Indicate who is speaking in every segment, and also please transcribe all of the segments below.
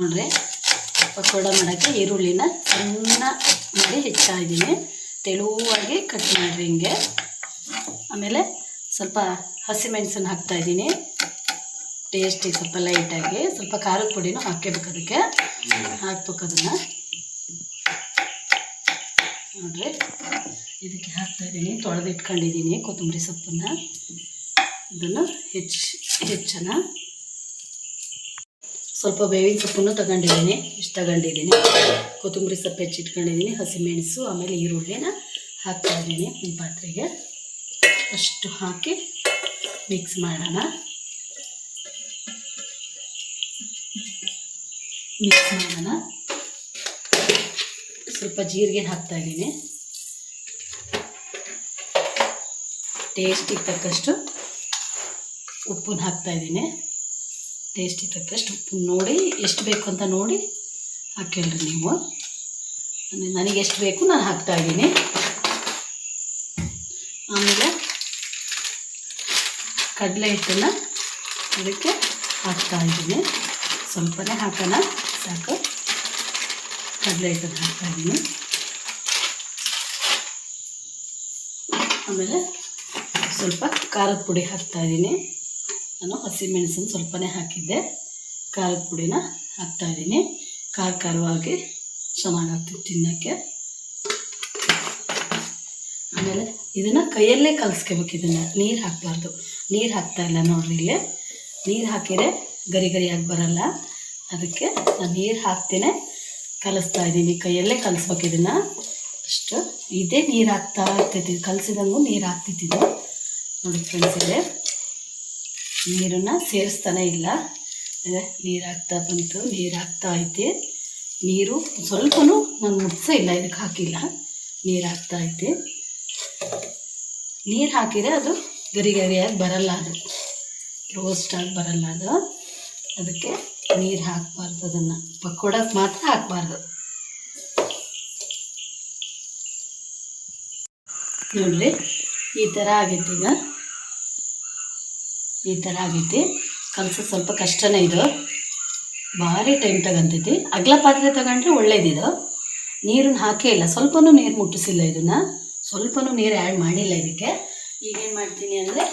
Speaker 1: ನೋಡ್ರಿ ಪಕೋಡ ಮಾಡೋಕ್ಕೆ ಈರುಳ್ಳಿನ ಸಣ್ಣ ಮಾಡಿ ಹೆಚ್ಚಾ ಇದ್ದೀನಿ. ತೆಳುವಾಗಿ ಕಟ್ ಮಾಡಿರಿ ಹಿಂಗೆ. ಆಮೇಲೆ ಸ್ವಲ್ಪ ಹಸಿಮೆಣಸನ್ನು ಹಾಕ್ತಾಯಿದ್ದೀನಿ ಟೇಸ್ಟಿಗೆ, ಸ್ವಲ್ಪ ಲೈಟಾಗಿ. ಸ್ವಲ್ಪ ಖಾರದ ಪುಡಿನೂ ಹಾಕಬೇಕು, ಅದಕ್ಕೆ ಹಾಕ್ಬೇಕು ಅದನ್ನು. ನೋಡ್ರಿ ಇದಕ್ಕೆ ಹಾಕ್ತಾಯಿದ್ದೀನಿ, ತೊಳೆದಿಟ್ಕೊಂಡಿದ್ದೀನಿ ಕೊತ್ತಂಬರಿ ಸೊಪ್ಪನ್ನು. ಇದನ್ನು ಹೆಚ್ಚನ ಸ್ವಲ್ಪ ಬೇವಿನ ಸೊಪ್ಪನ್ನು ತಗೊಂಡಿದ್ದೀನಿ, ಇಷ್ಟು ತಗೊಂಡಿದ್ದೀನಿ. ಕೊತ್ತಂಬರಿ ಸೊಪ್ಪು ಹೆಚ್ಚಿಟ್ಕೊಂಡಿದ್ದೀನಿ, ಹಸಿಮೆಣಸು, ಆಮೇಲೆ ಈರುಳ್ಳಿನ ಹಾಕ್ತಾಯಿದ್ದೀನಿ ಒಂದು ಪಾತ್ರೆಗೆ. ಅಷ್ಟು ಹಾಕಿ ಮಿಕ್ಸ್ ಮಾಡೋಣ. ಸ್ವಲ್ಪ ಜೀರಿಗೆ ಹಾಕ್ತಾಯಿದ್ದೀನಿ, ಟೇಸ್ಟಿಗೆ ತಕ್ಕಷ್ಟು ಉಪ್ಪನ್ನು ಹಾಕ್ತಾಯಿದ್ದೀನಿ. ಟೇಸ್ಟಿಗೆ ತಕ್ಕಷ್ಟು ಉಪ್ಪು ನೋಡಿ, ಎಷ್ಟು ಬೇಕು ಅಂತ ನೋಡಿ ಹಾಕೇಳ್ರಿ ನೀವು. ನನಗೆ ಎಷ್ಟು ಬೇಕು ನಾನು ಹಾಕ್ತಾಯಿದ್ದೀನಿ. ಆಮೇಲೆ ಕಡಲೆ ಹಿಟ್ಟನ್ನು ಅದಕ್ಕೆ ಹಾಕ್ತಾಯಿದ್ದೀನಿ. ಸ್ವಲ್ಪನೇ ಹಾಕೋಣ, ಸಾಕು. ಕಡಲೆ ಹಿಟ್ಟನ್ನು ಹಾಕ್ತಾಯಿದ್ದೀನಿ. ಆಮೇಲೆ ಸ್ವಲ್ಪ ಖಾರದ ಪುಡಿ ಹಾಕ್ತಾಯಿದ್ದೀನಿ. ನಾನು ಹಸಿಮೆಣಸನ್ನು ಸ್ವಲ್ಪನೇ ಹಾಕಿದ್ದೆ, ಖಾರದ ಪುಡಿನ ಹಾಕ್ತಾಯಿದ್ದೀನಿ. ಖಾರವಾಗಿ ಚೆನ್ನಾಗಾಗ್ತದೆ ತಿನ್ನೋಕ್ಕೆ. ಆಮೇಲೆ ಇದನ್ನು ಕೈಯಲ್ಲೇ ಕಲಿಸ್ಕೋಬೇಕು. ಇದನ್ನು ನೀರು ಹಾಕಬಾರ್ದು. ನೀರು ಹಾಕ್ತಾಯಿಲ್ಲ ನೋಡ್ರಿ, ಇಲ್ಲಿ ನೀರು ಹಾಕಿದರೆ ಗರಿ ಗರಿಯಾಗಿ ಬರಲ್ಲ. ಅದಕ್ಕೆ ನಾನು ನೀರು ಹಾಕ್ತೇನೆ ಕಲಿಸ್ತಾಯಿದ್ದೀನಿ. ಕೈಯಲ್ಲೇ ಕಲಿಸ್ಬೇಕು ಇದನ್ನು ಅಷ್ಟು. ಇದೇ ನೀರು ಹಾಕ್ತಾ ಇರ್ತೈತಿ, ಕಲಸಿದಂಗೂ ನೀರು ಹಾಕ್ತಿದ್ದು ನೋಡಿ ಫ್ರೆಂಡ್ಸ್. ಇದೆ ನೀರನ್ನು ಸೇರಿಸ್ತಾನೆ ಇಲ್ಲ, ನೀರು ಹಾಕ್ತಾ ಬಂತು, ನೀರು ಹಾಕ್ತಾ ಐತೆ. ನೀರು ಸ್ವಲ್ಪನೂ ನಾನು ಮುಟ್ಸೇ ಇಲ್ಲ, ಇದಕ್ಕೆ ಹಾಕಿಲ್ಲ, ನೀರು ಹಾಕ್ತಾ ಐತೆ. ನೀರು ಹಾಕಿದರೆ ಅದು ಗರಿ ಗರಿಯಾಗಿ ಬರಲ್ಲ, ಅದು ರೋಸ್ಟಾಗಿ ಬರಲ್ಲ ಅದು. ಅದಕ್ಕೆ ನೀರು ಹಾಕಬಾರ್ದು, ಅದನ್ನು ಪಕೋಡಕ್ಕೆ ಮಾತ್ರ ಹಾಕಬಾರ್ದು. ನೋಡಿರಿ ಈ ಥರ ಆಗೈತಿ. ಈಗ ಈ ಥರ ಆಗೈತಿ. ಕಲಸೋದು ಸ್ವಲ್ಪ ಕಷ್ಟನೇ, ಇದು ಭಾರಿ ಟೈಮ್ ತಗೊಂತೈತಿ. ಅಗಲ ಪಾತ್ರೆ ತಗೊಂಡ್ರೆ ಒಳ್ಳೇದಿದು. ನೀರನ್ನು ಹಾಕೇ ಇಲ್ಲ, ಸ್ವಲ್ಪನೂ ನೀರು ಮುಟ್ಟಿಸಿಲ್ಲ, ಇದನ್ನು ಸ್ವಲ್ಪನೂ ನೀರು ಆ್ಯಡ್ ಮಾಡಿಲ್ಲ ಇದಕ್ಕೆ. ಈಗೇನು ಮಾಡ್ತೀನಿ ಅಂದರೆ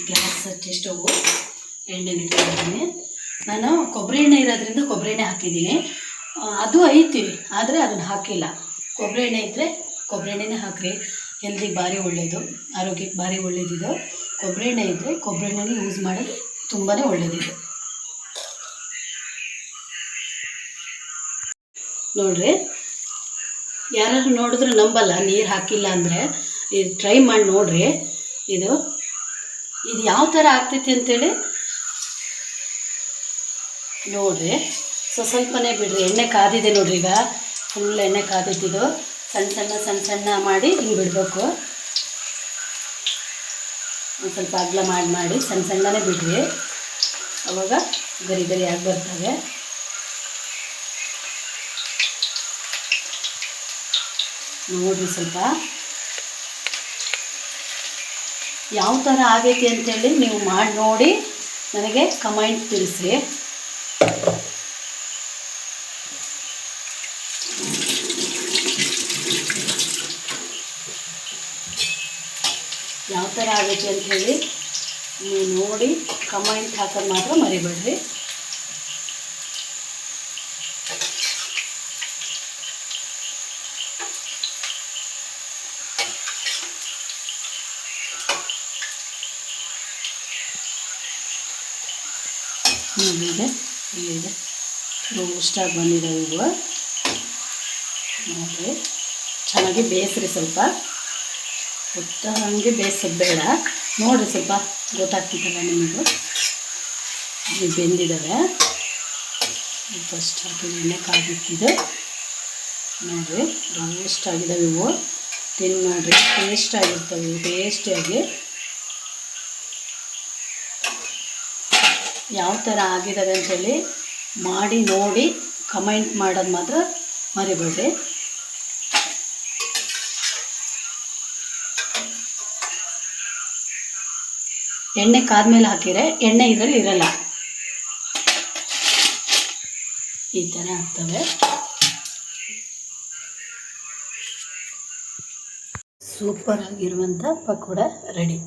Speaker 1: ಗ್ಯಾಸ್ ಹಚ್ಚಿ ಸ್ಟೌವು, ಎಣ್ಣೆ ಇಟ್ಕೊಂಡಿದ್ದೀನಿ. ನಾನು ಕೊಬ್ಬರಿ ಎಣ್ಣೆ ಇರೋದ್ರಿಂದ ಕೊಬ್ಬರಿ ಎಣ್ಣೆ ಹಾಕಿದ್ದೀನಿ. ಅದು ಐತಿ, ಆದರೆ ಅದನ್ನು ಹಾಕಿಲ್ಲ. ಕೊಬ್ಬರಿ ಎಣ್ಣೆ ಇದ್ದರೆ ಕೊಬ್ಬರಿ ಎಣ್ಣೆನೇ ಹಾಕಿರಿ, ಹೆಲ್ದಿಗೆ ಭಾರಿ ಒಳ್ಳೆಯದು, ಆರೋಗ್ಯಕ್ಕೆ ಭಾರಿ ಒಳ್ಳೇದಿದು. ಕೊಬ್ಬರಿ ಎಣ್ಣೆ ಇದ್ದರೆ ಕೊಬ್ಬರಿ ಎಣ್ಣೆನೇ ಯೂಸ್ ಮಾಡೋದು ತುಂಬಾ ಒಳ್ಳೆಯದಿದೆ. ನೋಡಿರಿ, ಯಾರು ನೋಡಿದ್ರು ನಂಬಲ್ಲ ನೀರು ಹಾಕಿಲ್ಲ ಅಂದರೆ. ಇದು ಟ್ರೈ ಮಾಡಿ ನೋಡಿರಿ. ಇದು ಯಾವ ಥರ ಆಗ್ತೈತಿ ಅಂತೇಳಿ ನೋಡಿರಿ. ಸ್ವಲ್ಪನೇ ಬಿಡ್ರಿ, ಎಣ್ಣೆ ಕಾದಿದೆ ನೋಡ್ರಿ. ಈಗ ಫುಲ್ ಎಣ್ಣೆ ಕಾದಿದ್ದು. ಸಣ್ಣ ಸಣ್ಣ ಮಾಡಿ ಹಿಂಗೆ ಬಿಡಬೇಕು. ಒಂದು ಸ್ವಲ್ಪ ಅಗಲ ಮಾಡಿ ಸಣ್ಣನೇ ಬಿಡ್ರಿ, ಅವಾಗ ಗರಿ ಗರಿಯಾಗಿ ಬರ್ತವೆ. ನೋಡಿರಿ ಸ್ವಲ್ಪ ಯಾವ ಥರ ಆಗೈತಿ ಅಂತೇಳಿ ನೀವು ಮಾಡಿ ನೋಡಿ ನನಗೆ ಕಮೆಂಟ್ ತಿಳಿಸ್ರಿ. ಯಾವ ಥರ ಆಗೈತಿ ಅಂಥೇಳಿ ನೀವು ನೋಡಿ ಕಮೆಂಟ್ ಹಾಕೋದು ಮಾತ್ರ ಮರಿಬೇಡ್ರಿ. ಇಲ್ಲಿದೆ ರೋಸ್ಟಾಗಿ ಬಂದಿದ್ದಾವೆ ಇವು. ನೋಡಿರಿ ಚೆನ್ನಾಗಿ ಬೇಯಿಸ್ರಿ, ಸ್ವಲ್ಪ ಹಾಗೆ ಬೇಯಿಸೋದು ಬೇಡ. ನೋಡಿರಿ ಸ್ವಲ್ಪ ಗೊತ್ತಾಗ್ತಿತ್ತಲ್ಲ ನಿಮಗೂ. ಇವು ಬೆಂದಿದ್ದಾವೆ. ಫಸ್ಟ್ ಹಾಕಿ ಎಣ್ಣೆ ಕಾದಿಟ್ಟಿದ್ದು ನೋಡಿರಿ, ರೋಸ್ಟ್ ಆಗಿದ್ದಾವೆ ಇವು. ತಿಂದು ನೋಡಿರಿ, ಟೇಸ್ಟಾಗಿರ್ತವೆ ಇವು, ಟೇಸ್ಟಿಯಾಗಿ. ಯಾವ ಥರ ಆಗಿದ್ದಾವೆ ಅಂಥೇಳಿ ಮಾಡಿ ನೋಡಿ ಕಮೆಂಟ್ ಮಾಡೋದು ಮಾತ್ರ ಮರಿಬೇಡ್ರಿ. ಎಣ್ಣೆ ಕಾದ್ಮೇಲೆ ಹಾಕಿದರೆ ಎಣ್ಣೆ ಇದರಲ್ಲಿ ಇರಲ್ಲ. ಈ ಥರ ಆಗ್ತವೆ. ಸೂಪರ್ ಆಗಿರುವಂಥ ಪಕೋಡ ರೆಡಿ.